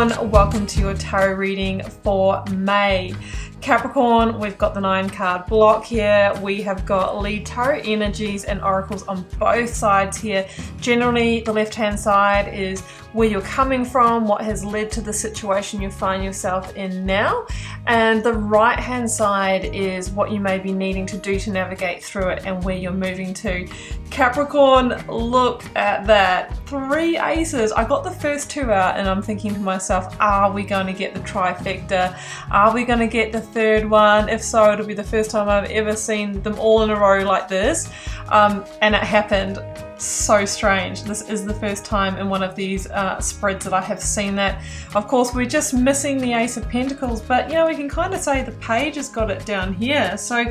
Capricorn, welcome to your tarot reading for May. Capricorn, we've got the 9-card block here. We have got lead tarot energies and oracles on both sides here. Generally, the left-hand side is where you're coming from, what has led to the situation you find yourself in now. And the right-hand side is what you may be needing to do to navigate through it and where you're moving to. Capricorn, look at that. 3 aces. I got the first 2 out and I'm thinking to myself, are we going to get the trifecta? Are we going to get the third one? If so, it'll be the first time I've ever seen them all in a row like this. And it happened. So strange. This is the first time in one of these spreads that I have seen that. Of course, we're just missing the Ace of Pentacles, but you know, we can kind of say the page has got it down here. So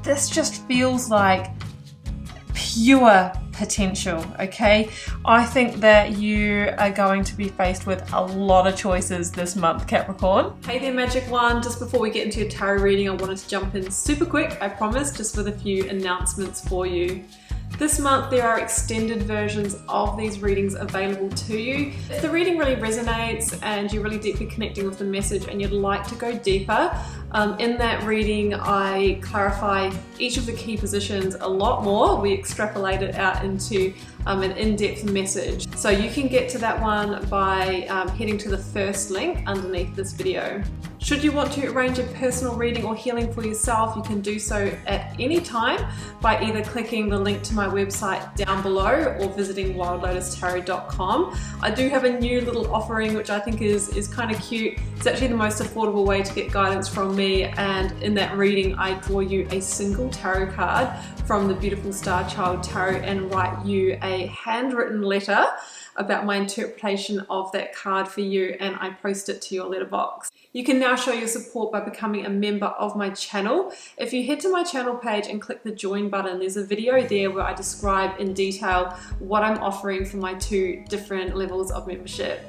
this just feels like pure potential, okay? I think that you are going to be faced with a lot of choices this month, Capricorn. Hey there, Magic One. Just before we get into your tarot reading, I wanted to jump in super quick, I promise, just with a few announcements for you. This month there are extended versions of these readings available to you. If the reading really resonates and you're really deeply connecting with the message and you'd like to go deeper, in that reading I clarify each of the key positions a lot more. We extrapolate it out into an in-depth message. So you can get to that one by heading to the first link underneath this video. Should you want to arrange a personal reading or healing for yourself, you can do so at any time by either clicking the link to my website down below or visiting wildlotustarot.com. I do have a new little offering which I think is kind of cute. It's actually the most affordable way to get guidance from me, and in that reading I draw you a single tarot card from the beautiful Star Child Tarot and write you a handwritten letter about my interpretation of that card for you, and I post it to your letterbox. You can now show your support by becoming a member of my channel. If you head to my channel page and click the join button, there's a video there where I describe in detail what I'm offering for my 2 different levels of membership.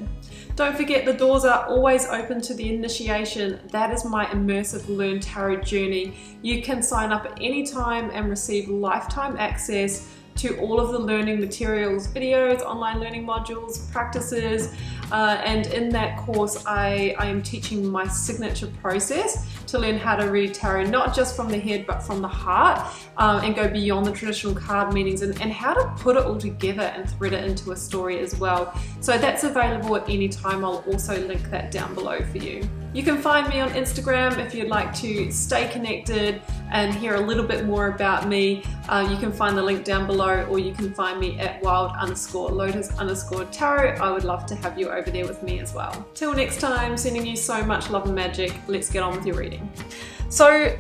Don't forget, the doors are always open to the initiation. That is my immersive Learn Tarot journey. You can sign up at any time and receive lifetime access to all of the learning materials, videos, online learning modules, practices, and in that course I am teaching my signature process to learn how to read tarot, not just from the head but from the heart, and go beyond the traditional card meanings and how to put it all together and thread it into a story as well. So that's available at any time. I'll also link that down below for you. You can find me on Instagram if you'd like to stay connected and hear a little bit more about me. You can find the link down below, or you can find me at wild_lotus_tarot. I would love to have you over there with me as well. Till next time, sending you so much love and magic. Let's get on with your reading. So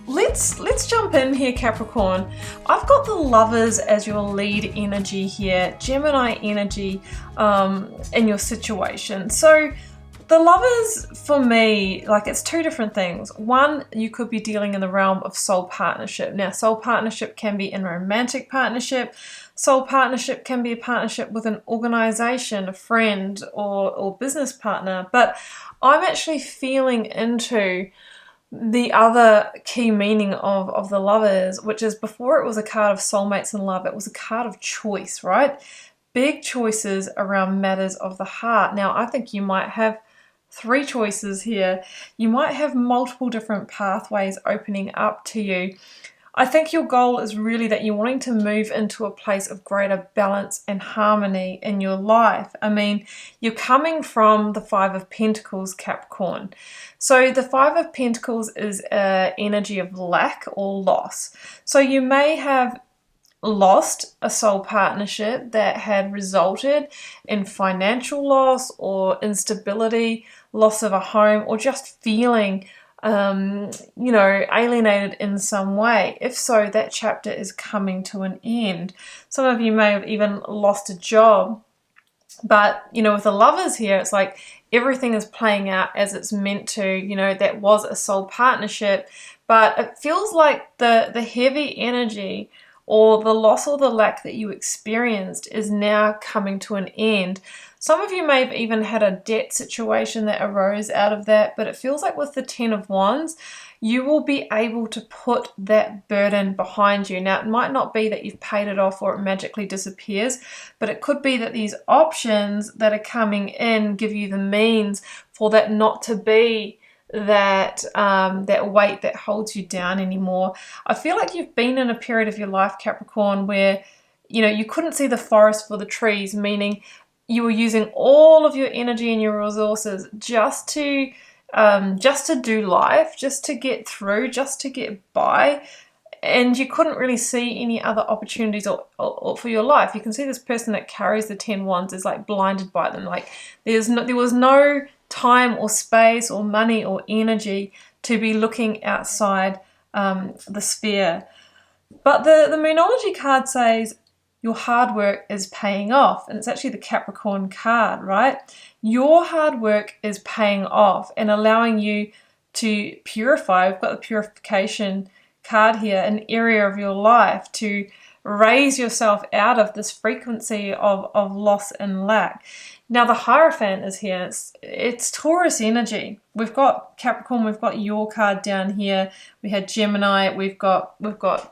let's jump in here, Capricorn. I've got the Lovers as your lead energy here, Gemini energy in your situation. So the Lovers, for me, like, it's 2 different things. One, you could be dealing in the realm of soul partnership. Now, soul partnership can be in romantic partnership. Soul partnership can be a partnership with an organization, a friend, or business partner. But I'm actually feeling into the other key meaning of the Lovers, which is, before it was a card of soulmates and love, it was a card of choice, right? Big choices around matters of the heart. Now, I think you might have 3 choices here. You might have multiple different pathways opening up to you. I think your goal is really that you're wanting to move into a place of greater balance and harmony in your life. I mean, you're coming from the 5 of Pentacles, Capricorn. So the 5 of Pentacles is an energy of lack or loss. So you may have lost a soul partnership that had resulted in financial loss or instability, loss of a home, or just feeling you know, alienated in some way. If so, that chapter is coming to an end. Some of you may have even lost a job. But, you know, with the Lovers here, it's like everything is playing out as it's meant to. You know, that was a soul partnership, but it feels like the heavy energy or the loss or the lack that you experienced is now coming to an end. Some of you may have even had a debt situation that arose out of that, but it feels like with the 10 of Wands, you will be able to put that burden behind you. Now, it might not be that you've paid it off or it magically disappears, but it could be that these options that are coming in give you the means for that not to be that that weight that holds you down anymore. I feel like you've been in a period of your life, Capricorn, where you couldn't see the forest for the trees, meaning you were using all of your energy and your resources just to do life, just to get through, just to get by, and you couldn't really see any other opportunities or for your life. You can see this person that carries the 10 wands is like blinded by them. Like there was no time or space or money or energy to be looking outside the sphere. But the Moonology card says your hard work is paying off, and it's actually the Capricorn card, right? Your hard work is paying off and allowing you to purify. We've got the purification card here, an area of your life to raise yourself out of this frequency of loss and lack. Now the Hierophant is here. It's Taurus energy. We've got Capricorn, we've got your card down here. We had Gemini, we've got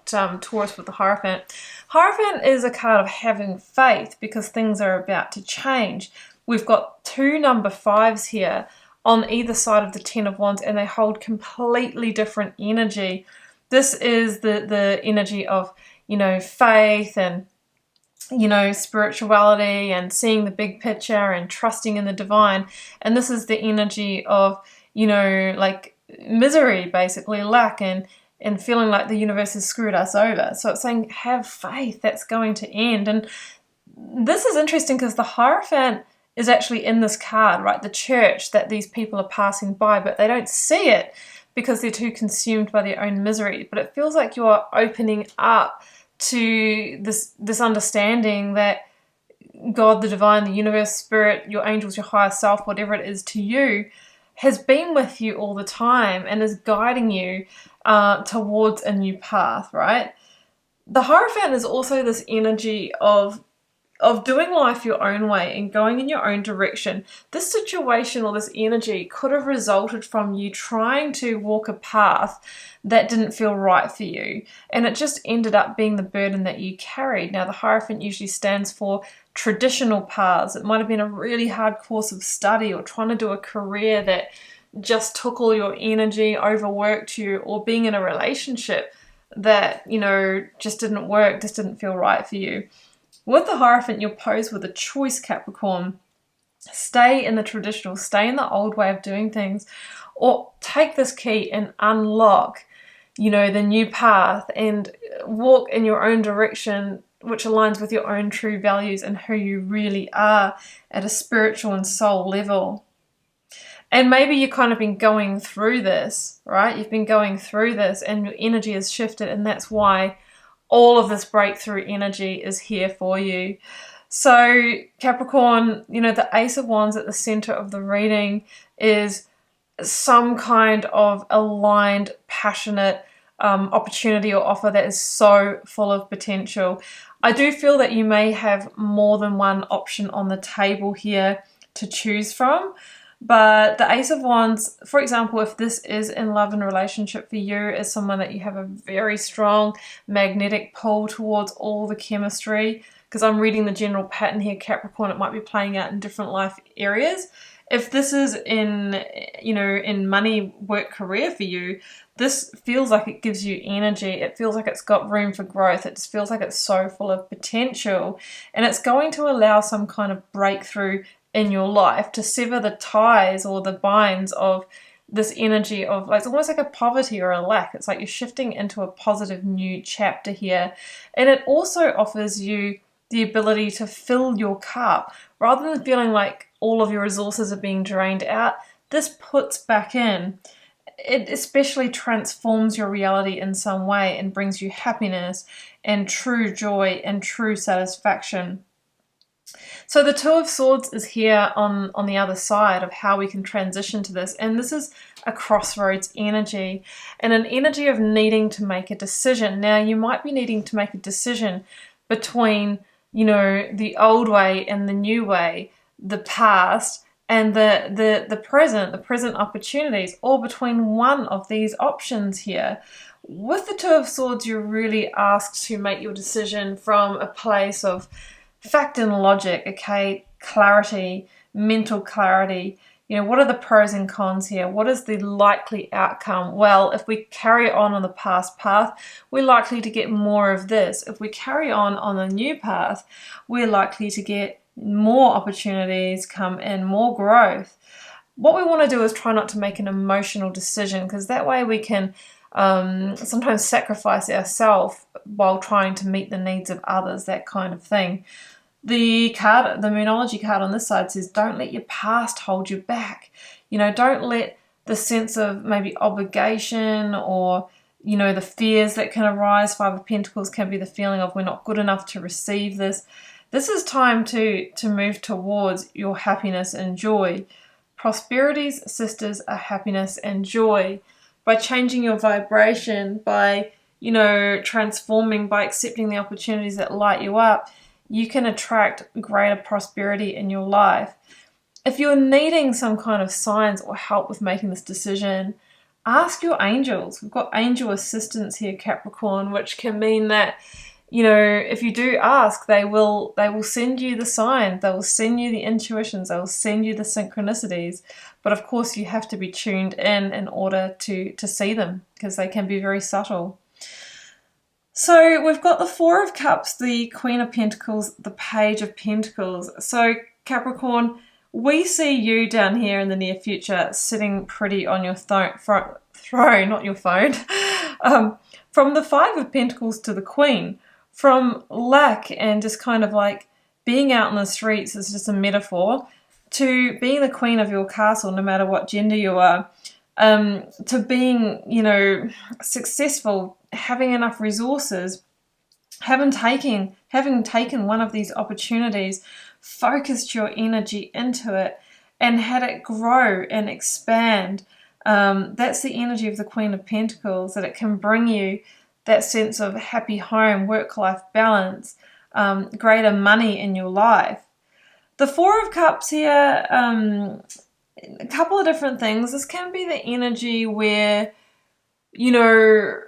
Taurus with the Hierophant. Hierophant is a card of having faith because things are about to change. We've got 2 number 5s here on either side of the 10 of Wands, and they hold completely different energy. This is the energy of, faith and, spirituality and seeing the big picture and trusting in the divine. And this is the energy of, like misery, basically, lack and feeling like the universe has screwed us over. So it's saying have faith, that's going to end. And this is interesting because the Hierophant is actually in this card, right? The church that these people are passing by, but they don't see it because they're too consumed by their own misery. But it feels like you're opening up to this understanding that God, the divine, the universe, spirit, your angels, your higher self, whatever it is to you, has been with you all the time and is guiding you towards a new path, right? The Hierophant is also this energy of doing life your own way and going in your own direction. This situation or this energy could have resulted from you trying to walk a path that didn't feel right for you, and it just ended up being the burden that you carried. Now the Hierophant usually stands for traditional paths. It might have been a really hard course of study or trying to do a career that just took all your energy, overworked you, or being in a relationship that, just didn't work, just didn't feel right for you. With the Hierophant, you're posed with a choice, Capricorn. Stay in the traditional, stay in the old way of doing things, or take this key and unlock, the new path and walk in your own direction, which aligns with your own true values and who you really are at a spiritual and soul level. And maybe you've kind of been going through this, right? You've been going through this and your energy has shifted, and that's why all of this breakthrough energy is here for you. So Capricorn, the Ace of Wands at the center of the reading is some kind of aligned, passionate opportunity or offer that is so full of potential. I do feel that you may have more than one option on the table here to choose from. But the Ace of Wands, for example, if this is in love and relationship for you, is someone that you have a very strong magnetic pull towards all the chemistry, because I'm reading the general pattern here, Capricorn, it might be playing out in different life areas. If this is in money, work, career for you, this feels like it gives you energy. It feels like it's got room for growth. It just feels like it's so full of potential, and it's going to allow some kind of breakthrough in your life to sever the ties or the binds of this energy of, like, it's almost like a poverty or a lack. It's like you're shifting into a positive new chapter here. And it also offers you the ability to fill your cup rather than feeling like all of your resources are being drained out. This puts back in. It especially transforms your reality in some way and brings you happiness and true joy and true satisfaction. So the Two of Swords is here on the other side of how we can transition to this. And this is a crossroads energy and an energy of needing to make a decision. Now, you might be needing to make a decision between, the old way and the new way, the past and the present opportunities, or between one of these options here. With the Two of Swords, you're really asked to make your decision from a place of fact and logic, okay? Clarity, mental clarity. You know, what are the pros and cons here? What is the likely outcome? Well, if we carry on the past path, we're likely to get more of this. If we carry on the new path, we're likely to get more opportunities come in, more growth. What we want to do is try not to make an emotional decision, because that way we can sometimes sacrifice ourselves while trying to meet the needs of others, that kind of thing. The card, the Moonology card on this side says, don't let your past hold you back. You know, don't let the sense of maybe obligation or, you know, the fears that can arise. Five of Pentacles can be the feeling of we're not good enough to receive this. This is time to move towards your happiness and joy. Prosperity's sisters are happiness and joy. By changing your vibration, by, you know, transforming, by accepting the opportunities that light you up, you can attract greater prosperity in your life. If you're needing some kind of signs or help with making this decision, ask your angels. We've got angel assistance here, Capricorn, which can mean that, you know, if you do ask, they will send you the signs, they will send you the intuitions, they will send you the synchronicities. But of course, you have to be tuned in order to see them, because they can be very subtle. So we've got the Four of Cups, the Queen of Pentacles, the Page of Pentacles. So Capricorn, we see you down here in the near future sitting pretty on your throne, not your phone. From the Five of Pentacles to the Queen, from lack and just kind of like being out in the streets is just a metaphor, to being the queen of your castle, no matter what gender you are, to being, you know, successful, having enough resources, having taken one of these opportunities, focused your energy into it and had it grow and expand. That's the energy of the Queen of Pentacles, that it can bring you that sense of happy home, work-life balance, greater money in your life. The Four of Cups here, a couple of different things. This can be the energy where, you know,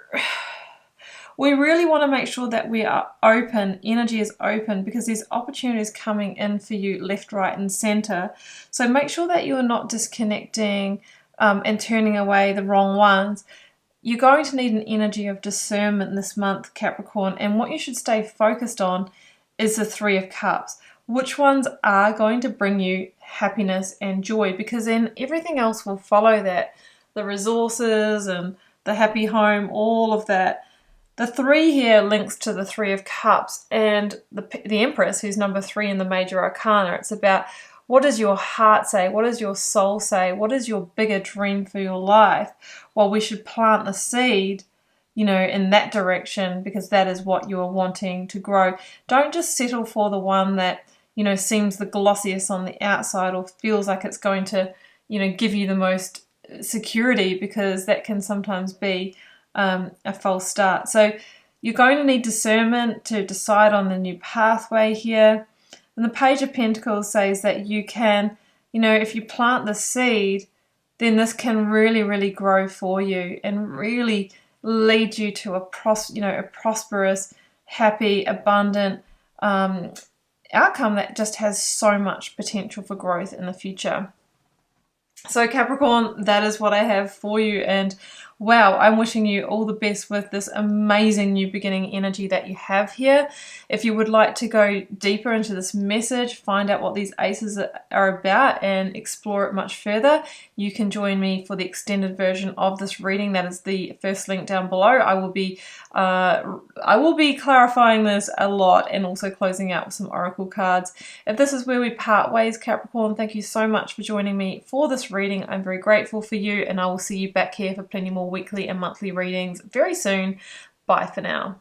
we really want to make sure that we are open, energy is open, because there's opportunities coming in for you left, right and center. So make sure that you are not disconnecting and turning away the wrong ones. You're going to need an energy of discernment this month, Capricorn, and what you should stay focused on is the Three of Cups. Which ones are going to bring you happiness and joy, because then everything else will follow that. The resources and the happy home, all of that. The three here links to the Three of Cups and the Empress, who's number 3 in the major arcana. It's about, what does your heart say? What does your soul say? What is your bigger dream for your life? Well, we should plant the seed, you know, in that direction, because that is what you're wanting to grow. Don't just settle for the one that, you know, seems the glossiest on the outside or feels like it's going to, you know, give you the most security, because that can sometimes be a false start. So you're going to need discernment to decide on the new pathway here. And the Page of Pentacles says that you can, you know, if you plant the seed, then this can really, really grow for you and really lead you to a prosperous, happy, abundant outcome that just has so much potential for growth in the future. So Capricorn, that is what I have for you, and wow, I'm wishing you all the best with this amazing new beginning energy that you have here. If you would like to go deeper into this message, find out what these aces are about and explore it much further, you can join me for the extended version of this reading. That is the first link down below. I will be clarifying this a lot and also closing out with some oracle cards. If this is where we part ways, Capricorn, thank you so much for joining me for this reading. I'm very grateful for you, and I will see you back here for plenty more weekly and monthly readings very soon. Bye for now.